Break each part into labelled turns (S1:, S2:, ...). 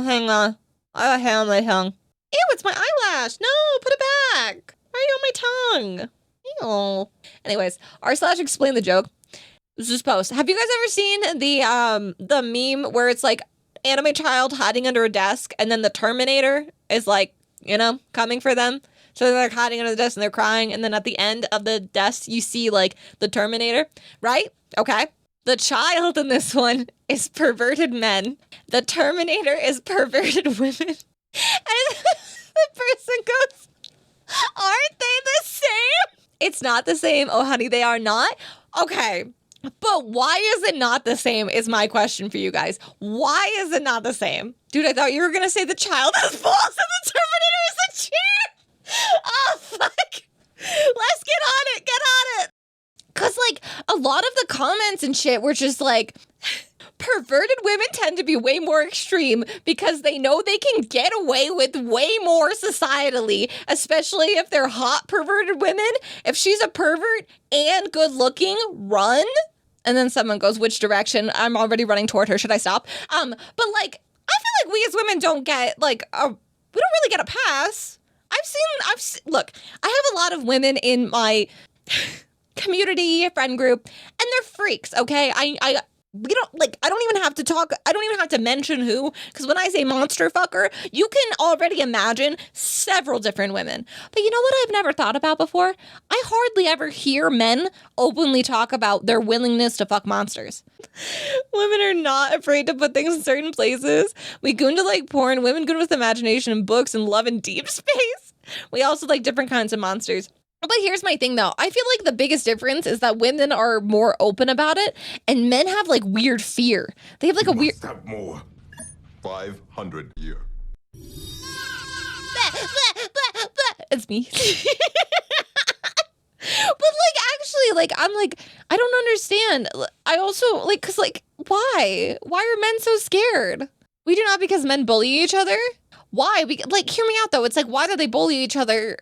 S1: Hang on. I got hair on my tongue. Ew, it's my eyelash. No, put it back. Why are you on my tongue? Ew. Anyways, r/ explain the joke. This is post. Have you guys ever seen the meme where it's like anime child hiding under a desk and then the Terminator is like, coming for them? So they're like hiding under the desk and they're crying, and then at the end of the desk you see like the Terminator, right? Okay. The child in this one is perverted men. The Terminator is perverted women. And the person goes, aren't they the same? It's not the same. Oh, honey, they are not. Okay. But why is it not the same is my question for you guys. Why is it not the same? Dude, I thought you were going to say the child is false and the Terminator is a chair. Oh, fuck. Let's get on it. Get on it. Because, like, a lot of the comments and shit were just like, perverted women tend to be way more extreme because they know they can get away with way more societally, especially if they're hot perverted women. If she's a pervert and good looking, run. And then someone goes, which direction? I'm already running toward her. Should I stop? But like, I feel like we as women don't get like, we don't really get a pass. Look, I have a lot of women in my community friend group and they're freaks. Okay. I don't even have to talk. I don't even have to mention who, because when I say monster fucker, you can already imagine several different women. But you know what I've never thought about before? I hardly ever hear men openly talk about their willingness to fuck monsters. Women are not afraid to put things in certain places. We goon to like porn. Women goon with imagination and books and love in deep space. We also like different kinds of monsters. But here's my thing, though. I feel like the biggest difference is that women are more open about it, and men have, like, weird fear. They have, like, a weird...
S2: Have more. 500 year.
S1: It's me. But, like, actually, like, I'm like, I don't understand. I also, like, because, like, why? Why are men so scared? We do not because men bully each other? Why? Like, hear me out, though. It's like, why do they bully each other?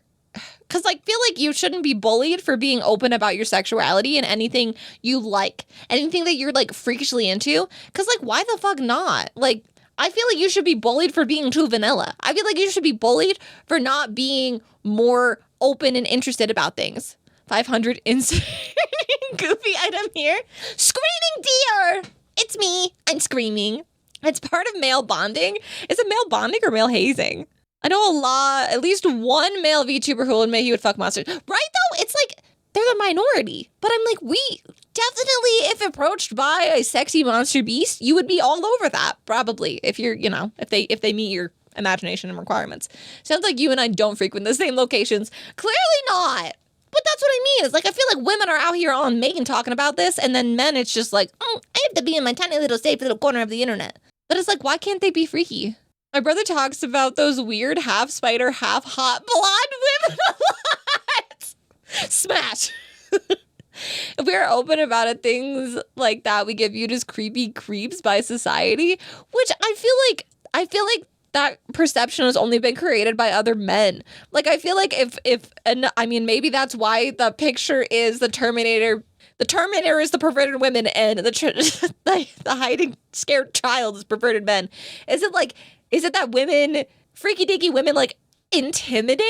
S1: Because I feel like you shouldn't be bullied for being open about your sexuality and anything you like, anything that you're like freakishly into. Because like, why the fuck not? Like, I feel like you should be bullied for being too vanilla. I feel like you should be bullied for not being more open and interested about things. 500 insert goofy item here. Screaming deer. It's me. I'm screaming. It's part of male bonding. Is it male bonding or male hazing? I know at least one male VTuber who will admit he would fuck monsters. Right, though? It's like, they're the minority. But I'm like, we definitely, if approached by a sexy monster beast, you would be all over that, probably, if you're, if they meet your imagination and requirements. Sounds like you and I don't frequent the same locations. Clearly not. But that's what I mean. It's like, I feel like women are out here on Megan talking about this, and then men, it's just like, I have to be in my tiny little safe little corner of the internet. But it's like, why can't they be freaky? My brother talks about those weird half spider, half hot blonde women a lot. Smash. If we are open about it, things like that we get viewed as creepy creeps by society, which I feel like that perception has only been created by other men. Like, I feel like maybe that's why the picture is the Terminator. The Terminator is the perverted women, and the hiding scared child is perverted men. Is it that women, freaky deaky women, like, intimidate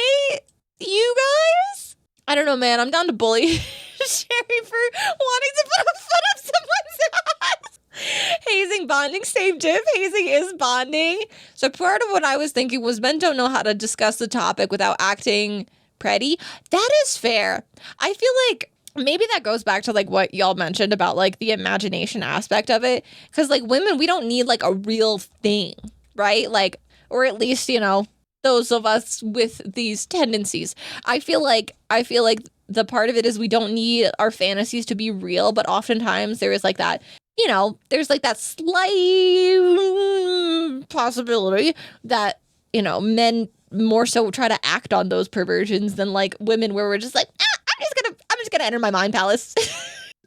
S1: you guys? I don't know, man. I'm down to bully Sherry for wanting to put a foot up someone's ass. Hazing, bonding, same diff. Hazing is bonding. So part of what I was thinking was men don't know how to discuss the topic without acting pretty. That is fair. I feel like maybe that goes back to like what y'all mentioned about like the imagination aspect of it. Because like women, we don't need like a real thing. Right? Like, or at least, those of us with these tendencies. I feel like the part of it is we don't need our fantasies to be real, but oftentimes there is like that, there's like that slight possibility that, men more so try to act on those perversions than like women where we're just like, I'm just gonna enter my mind palace.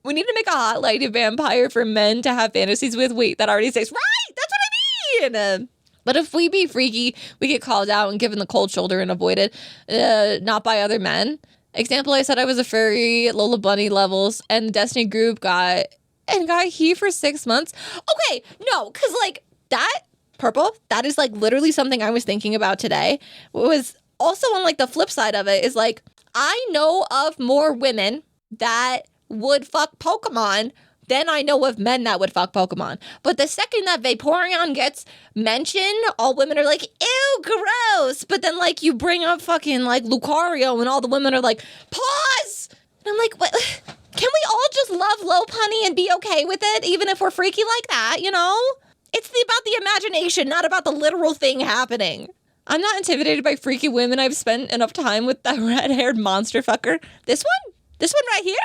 S1: We need to make a hot lady vampire for men to have fantasies with. Wait, that already says, right, that's what I mean. But if we be freaky, we get called out and given the cold shoulder and avoided, not by other men. Example, I said I was a furry, Lola Bunny levels, and the Destiny group got he for 6 months. Okay, no, because like that Purple. That is like literally something I was thinking about today. It was also on like the flip side of it is like, I know of more women that would fuck Pokemon than I know of men that would fuck Pokemon. But the second that Vaporeon gets mentioned, all women are like, ew, gross. But then like you bring up fucking like Lucario and all the women are like, pause. And I'm like, what? Can we all just love Lopunny and be okay with it, even if we're freaky like that, you know? It's about the imagination, not about the literal thing happening. I'm not intimidated by freaky women. I've spent enough time with that red-haired monster fucker. This one right here.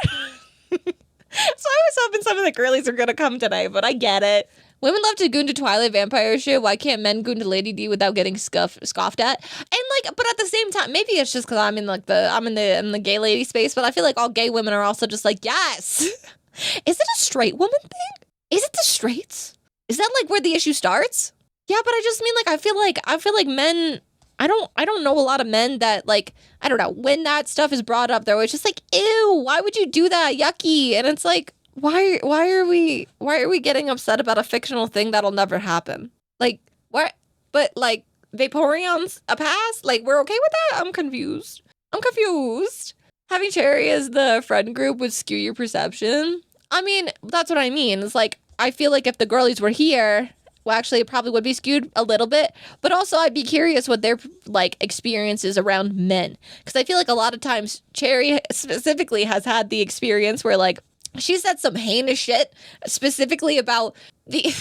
S1: So I was hoping some of the girlies are gonna come today, but I get it. Women love to goon to Twilight Vampire shit. Why can't men goon to Lady D without getting scoffed at? And like, but at the same time, maybe it's just because I'm in like I'm in the gay lady space. But I feel like all gay women are also just like, yes. Is it a straight woman thing? Is it the straights? Is that like where the issue starts? Yeah, but I just mean like I feel like men. I don't know a lot of men that like, I don't know, when that stuff is brought up, they're always just like, ew, why would you do that? Yucky. And it's like, why are we getting upset about a fictional thing that'll never happen? Like, what? But like Vaporeon's a pass? Like, we're okay with that? I'm confused. Having Cherry as the friend group would skew your perception. I mean, that's what I mean. It's like, I feel like if the girlies were here, well, actually, it probably would be skewed a little bit, but also I'd be curious what their like experiences around men, because I feel like a lot of times Cherry specifically has had the experience where like she said some heinous shit specifically about the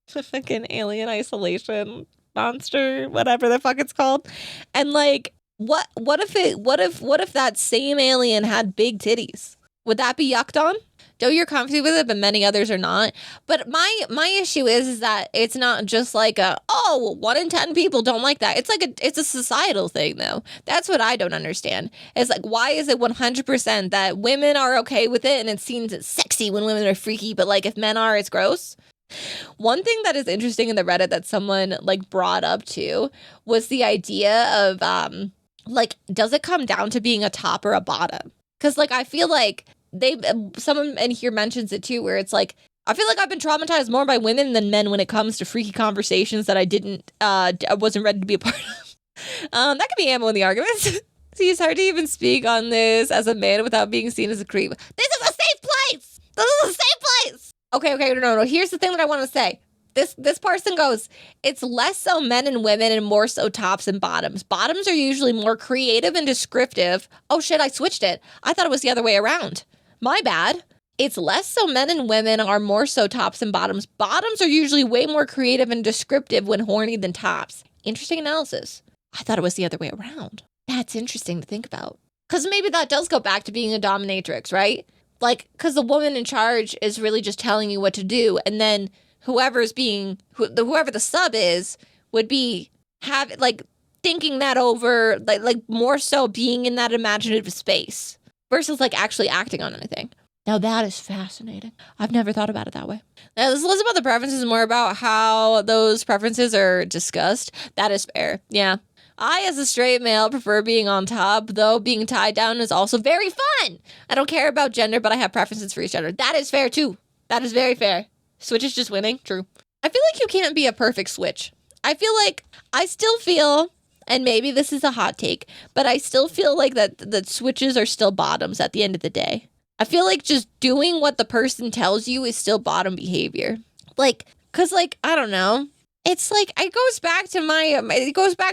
S1: fucking alien isolation monster, whatever the fuck it's called, and like what if that same alien had big titties? Would that be yucked on? Joe, you're comfy with it, but many others are not. But my issue is that it's not just like 1 in 10 people don't like that. It's like it's a societal thing, though. That's what I don't understand. It's like, why is it 100% that women are okay with it and it seems it's sexy when women are freaky, but like if men are, it's gross? One thing that is interesting in the Reddit that someone like brought up too was the idea of like, does it come down to being a top or a bottom? Because like I feel like someone in here mentions it too, where it's like, I feel like I've been traumatized more by women than men when it comes to freaky conversations that I wasn't ready to be a part of. That could be ammo in the arguments. See, it's hard to even speak on this as a man without being seen as a creep. This is a safe place. This is a safe place. Okay, no. Here's the thing that I want to say. This person goes, it's less so men and women and more so tops and bottoms. Bottoms are usually more creative and descriptive. Oh shit, I switched it. I thought it was the other way around. My bad. It's less so men and women are more so tops and bottoms. Bottoms are usually way more creative and descriptive when horny than tops. Interesting analysis. I thought it was the other way around. That's interesting to think about. Because maybe that does go back to being a dominatrix, right? Like, because the woman in charge is really just telling you what to do. And then whoever the sub is would be thinking that over, like more so being in that imaginative space. Versus like actually acting on anything. Now that is fascinating. I've never thought about it that way. Now this less about the preferences, more about how those preferences are discussed. That is fair. Yeah. I, as a straight male, prefer being on top, though being tied down is also very fun. I don't care about gender, but I have preferences for each gender. That is fair too. That is very fair. Switch is just winning. True. I feel like you can't be a perfect switch. I feel like I still feel, and maybe this is a hot take, but I still feel like that switches are still bottoms at the end of the day. I feel like just doing what the person tells you is still bottom behavior. Like, cause like, I don't know. It's like, it goes back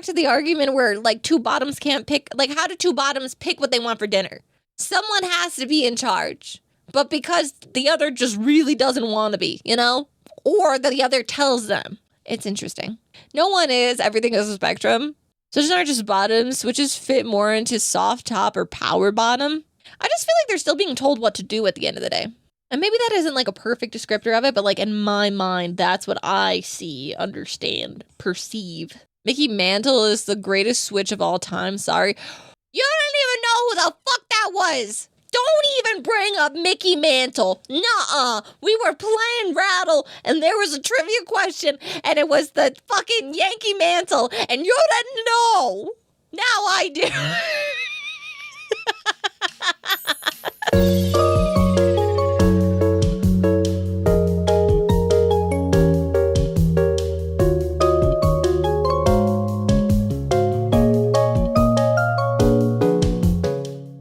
S1: to the argument where like two bottoms can't pick, like how do two bottoms pick what they want for dinner? Someone has to be in charge, but because the other just really doesn't want to be, you know? Or the other tells them. It's interesting. No one is, everything is a spectrum. Switches aren't just bottoms. Switches fit more into soft top or power bottom. I just feel like they're still being told what to do at the end of the day. And maybe that isn't like a perfect descriptor of it, but like in my mind, that's what I see, understand, perceive. Mickey Mantle is the greatest switch of all time. Sorry. You don't even know who the fuck that was. Don't even bring up Mickey Mantle. Nuh-uh. We were playing Rattle, and there was a trivia question, and it was the fucking Yankee Mantle, and you didn't know. Now I do.